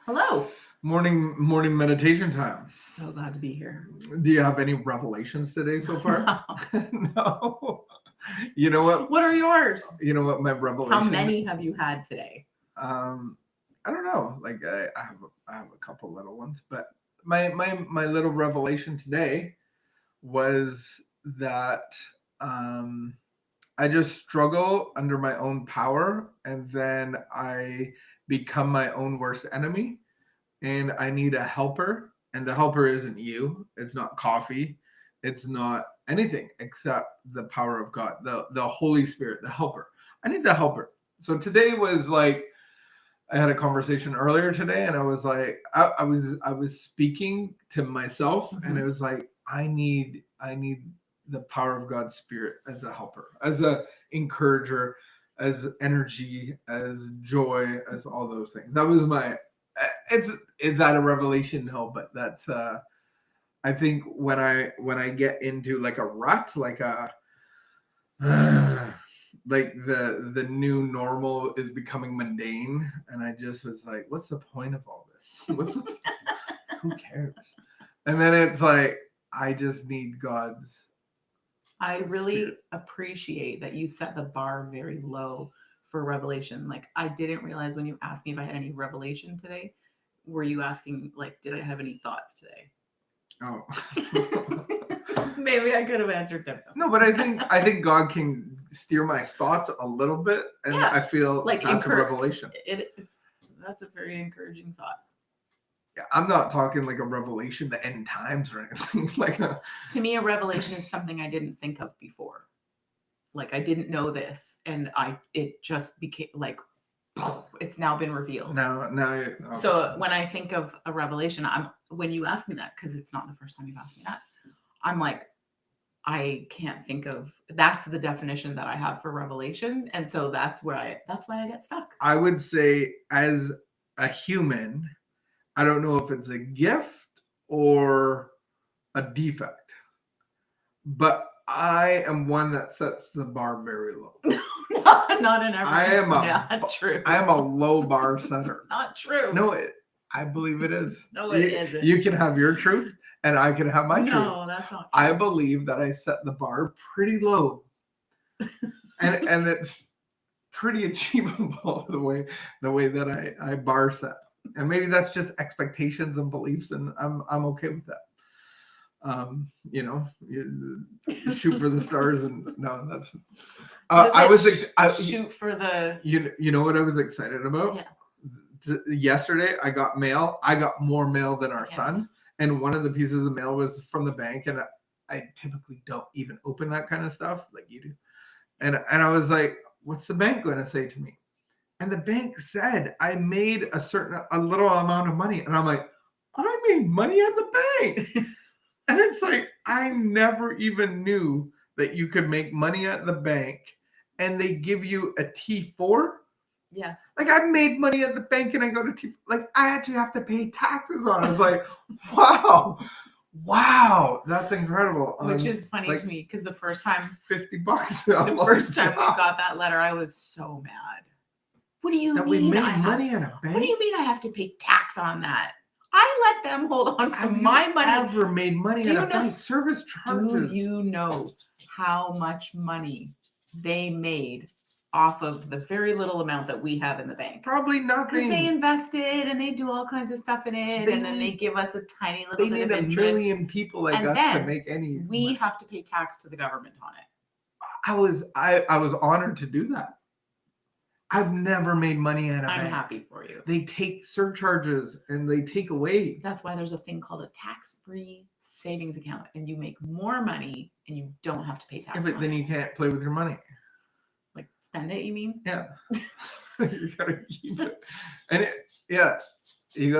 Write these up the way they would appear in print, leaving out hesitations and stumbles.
Hello. Morning meditation time. So glad to be here. Do you have any revelations today so far? No. No. You know what? What are yours? You know what my How revelation. many have you had today? I don't know. Like I have a couple little ones, but my little revelation today was that I just struggle under my own power, and then I become my own worst enemy, and I need a helper. And the helper isn't you. It's not coffee. It's not anything except the power of God, the Holy Spirit, the helper. I need the helper. So today was like I had a conversation earlier today, and I was like, I was speaking to myself, and it was like I need the power of God's Spirit as a helper, as a encourager, as energy, as joy, as all those things. That was my it's is that a revelation? No, but that's I think when I get into like a rut, like a like the new normal is becoming mundane, and I just was like, what's the point of all this? Who cares? And then it's like I just need God's I really Spirit. appreciate that you set the bar very low for revelation. Like, I didn't realize when you asked me if I had any revelation today, were you asking, like, did I have any thoughts today? Oh. Maybe I could have answered differently. No, but I think God can steer my thoughts a little bit, and Yeah, I feel like that's a revelation. That's a very encouraging thought. Yeah, I'm not talking like a revelation, the end times or anything. To me, a revelation is something I didn't think of before. Like, I didn't know this, and it just became like it's now been revealed. now. Okay. So when I think of a revelation, when you ask me that, because it's not the first time you've asked me that, I'm like, I can't think of. That's the definition that I have for revelation, and so that's why I get stuck. I would say as a human, I don't know if it's a gift or a defect, but I am one that sets the bar very low. Not in every. Not true. I am a low bar setter. Not true. No, I believe it is. No, it isn't. You can have your truth, and I can have my truth. No, that's not true. I believe that I set the bar pretty low, and it's pretty achievable the way that I bar set, and maybe that's just expectations and beliefs, and I'm okay with that. You shoot for the stars, and no, that's. Shoot for the. You know what I was excited about? Yeah. Yesterday, I got mail. I got more mail than our son, and one of the pieces of mail was from the bank, and I typically don't even open that kind of stuff like you do. And I was like, what's the bank going to say to me? And the bank said I made a little amount of money, and I'm like, I made money at the bank. And it's like, I never even knew that you could make money at the bank, and they give you a T4. Yes. Like, I've made money at the bank, and I go to T4. Like, I actually have to pay taxes on it. I was like, wow, that's incredible. Which is funny to me, because the first time $50. The first time we got that letter, I was so mad. What do you mean? We made money at a bank? What do you mean I have to pay tax on that? I let them hold on to my money. Have you ever made money at a bank? Service charges. Do you know how much money they made off of the very little amount that we have in the bank? Probably nothing. Because they invested and they do all kinds of stuff in it, and then they give us a tiny little bit of interest. They need 1 million people like us to make any. We have to pay tax to the government on it. I was honored to do that. I've never made money at a bank. I'm happy for you. They take surcharges and they take away. That's why there's a thing called a tax-free savings account, and you make more money and you don't have to pay tax. Yeah, but then you can't play with your money. Like, spend it, you mean? Yeah. You gotta keep it. And you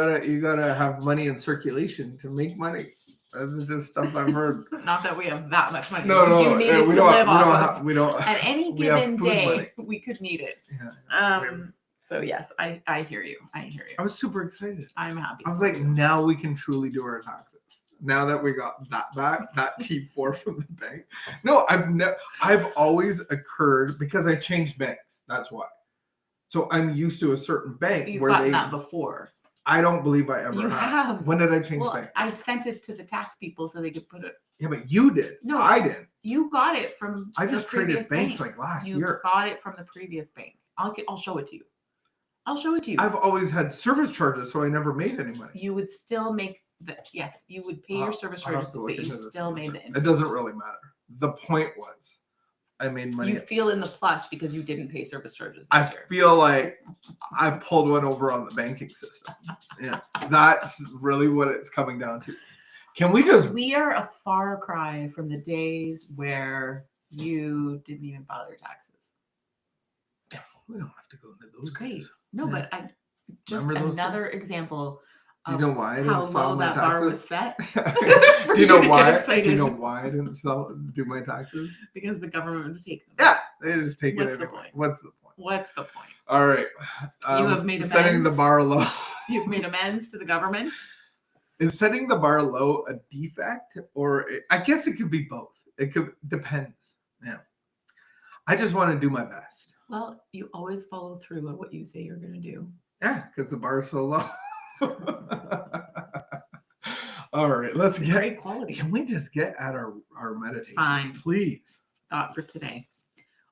gotta have money in circulation to make money. That's just stuff I've heard. Not that we have that much money. No, we don't. We don't. At any given day, we could need it. Yeah. So yes, I hear you. I was super excited. I'm happy. I was like, now we can truly do our taxes. Now that we got that back, that T4 from the bank. No, I've always occurred because I changed banks. That's why. So I'm used to a certain bank. You've gotten that before. I don't believe I ever You have. When did I change Well, banks? I've sent it to the tax people so they could put it. Yeah, but you did. No. I didn't. You got it from I the just traded previous banks bank. like last You year. got it from the previous bank. I'll show it to you. I'll show it to you. I've always had service charges, so I never made any money. You would still make yes, you would pay your service I'll have charges, to look but you into this still again. made the It interest. doesn't really matter. The point was, I made money. You feel in the plus because you didn't pay service charges I this year. feel like I pulled one over on the banking system. Yeah, that's really what it's coming down to. Can we just? We are a far cry from the days where you didn't even file your taxes. We don't have to go into those. It's great. days. No, Yeah. but I just Remember those another example Do you of know why I how didn't file low my that bar was taxes? set. for Do you you know to get why? Do excited. you know why I didn't do my taxes? Because the government would take them. Yeah, they just take What's it the anyway. point? What's the point? What's the point? All right. You have made setting the amends? bar low. You've made amends to the government. Is setting the bar low a defect, or I guess it could be both. It could depends. Yeah. I just want to do my best. Well, you always follow through on what you say you're going to do. Yeah, because the bar is so low. All right, let's get. Great quality. Can we just get at our meditation? Fine. Please. Thought for today.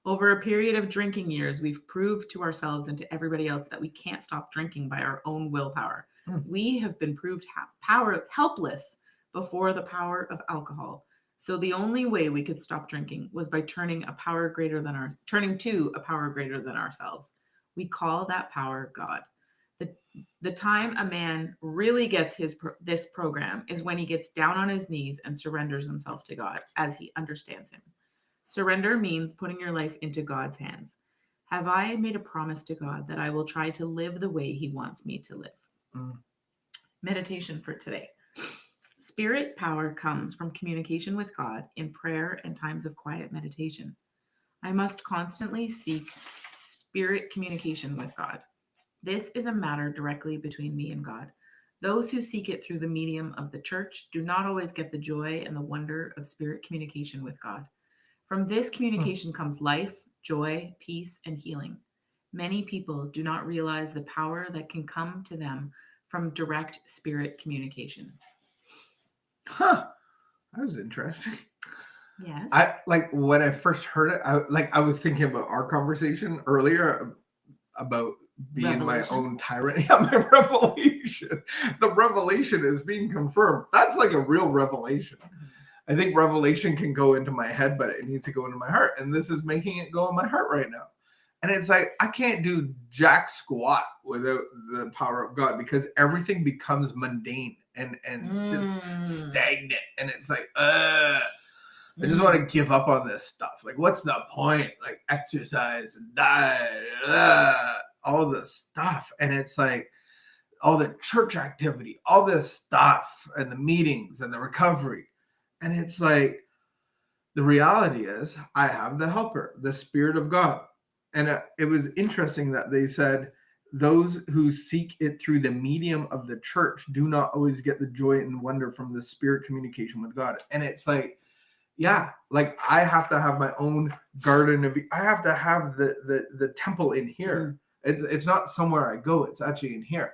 Over a period of drinking years, we've proved to ourselves and to everybody else that we can't stop drinking by our own willpower. We have been proved helpless before the power of alcohol. So the only way we could stop drinking was by turning to a power greater than ourselves. We call that power God. The time a man really gets this program is when he gets down on his knees and surrenders himself to God as he understands him. Surrender means putting your life into God's hands. Have I made a promise to God that I will try to live the way he wants me to live? Meditation for today. Spirit power comes from communication with God in prayer and times of quiet meditation. I must constantly seek spirit communication with God. This is a matter directly between me and God. Those who seek it through the medium of the church do not always get the joy and the wonder of spirit communication with God. From this communication comes life, joy, peace, and healing. Many people do not realize the power that can come to them from direct spirit communication. Huh. That was interesting. Yes. When I first heard it, I was thinking about our conversation earlier about being my own tyrant. Yeah, my revelation. The revelation is being confirmed. That's like a real revelation. I think revelation can go into my head, but it needs to go into my heart. And this is making it go in my heart right now. And it's like, I can't do jack squat without the power of God, because everything becomes mundane and just stagnant. And it's like, I just want to give up on this stuff. Like, what's the point? Like, exercise and diet, all this stuff. And it's like, all the church activity, all this stuff, and the meetings and the recovery. And it's like, the reality is, I have the helper, the Spirit of God. And it was interesting that they said, those who seek it through the medium of the church do not always get the joy and wonder from the spirit communication with God. And it's like, yeah, like I have to have my own garden of, I have to have the temple in here. It's not somewhere I go, it's actually in here.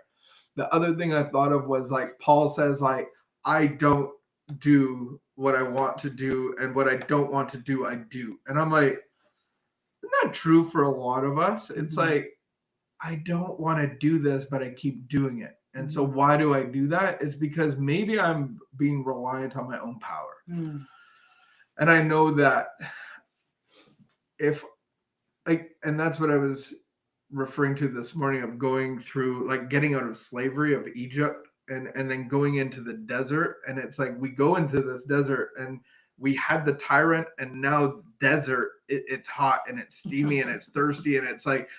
The other thing I thought of was, like, Paul says, like, I don't do what I want to do, and what I don't want to do, I do. And I'm like, isn't that true for a lot of us? It's like, I don't want to do this, but I keep doing it. And so why do I do that? It's because maybe I'm being reliant on my own power. And I know that if, like, and that's what I was referring to this morning, of going through, like, getting out of slavery of Egypt and then going into the desert. And it's like, we go into this desert and we had the tyrant, and now desert, it's hot and it's steamy and it's thirsty and it's like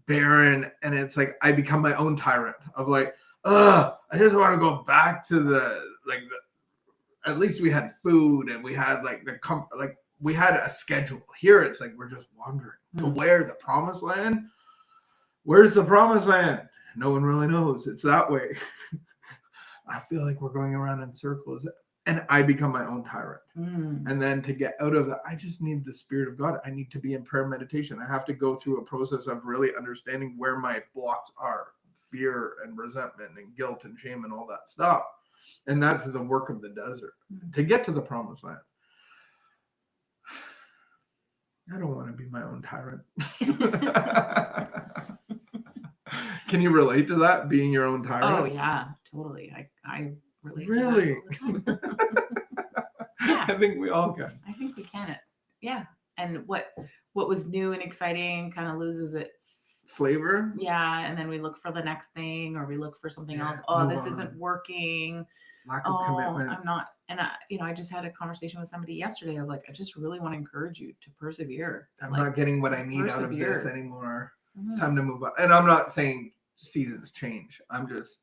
barren. And it's like, I become my own tyrant of like, I just want to go back to at least we had food and we had like we had a schedule. Here it's like, we're just wandering to where? The promised land? Where's the promised land? No one really knows. It's that way. I feel like we're going around in circles, and I become my own tyrant. And then to get out of that, I just need the Spirit of God. I need to be in prayer meditation. I have to go through a process of really understanding where my blocks are fear and resentment and guilt and shame and all that stuff. And that's the work of the desert to get to the promised land. I don't want to be my own tyrant. Can you relate to that, being your own tyrant? Oh yeah, totally. I relate Really? to that all the time. Yeah. I think we all can. I think we can. Yeah. And what was new and exciting kind of loses its Flavor? Yeah. And then we look for the next thing, or we look for something else. Oh, move this on. isn't working. Lack of commitment. I'm not. And I just had a conversation with somebody yesterday of like, I just really want to encourage you to persevere. I'm like, not getting what I just need out of this persevere. anymore. Mhm. It's time to move on. And I'm not saying seasons change. I'm just,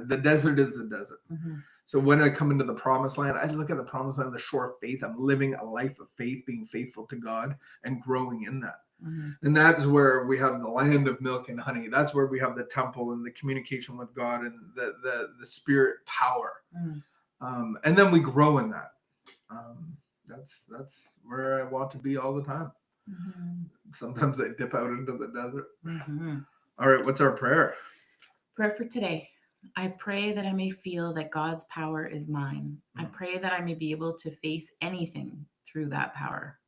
the desert is the desert. Mhm. So when I come into the promised land, I look at the promised land, the shore of faith. I'm living a life of faith, being faithful to God and growing in that. Mhm. And that's where we have the land of milk and honey. That's where we have the temple and the communication with God and the spirit power. Mhm. And then we grow in that. That's where I want to be all the time. Mhm. Sometimes I dip out into the desert. Mhm. All right, what's our prayer? Prayer for today. I pray that I may feel that God's power is mine. I pray that I may be able to face anything through that power.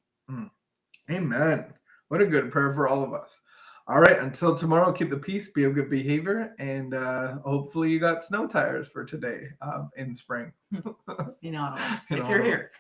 Amen. What a good prayer for all of us. All right, until tomorrow, keep the peace, be of good behavior, and hopefully you got snow tires for today in spring. If you're here.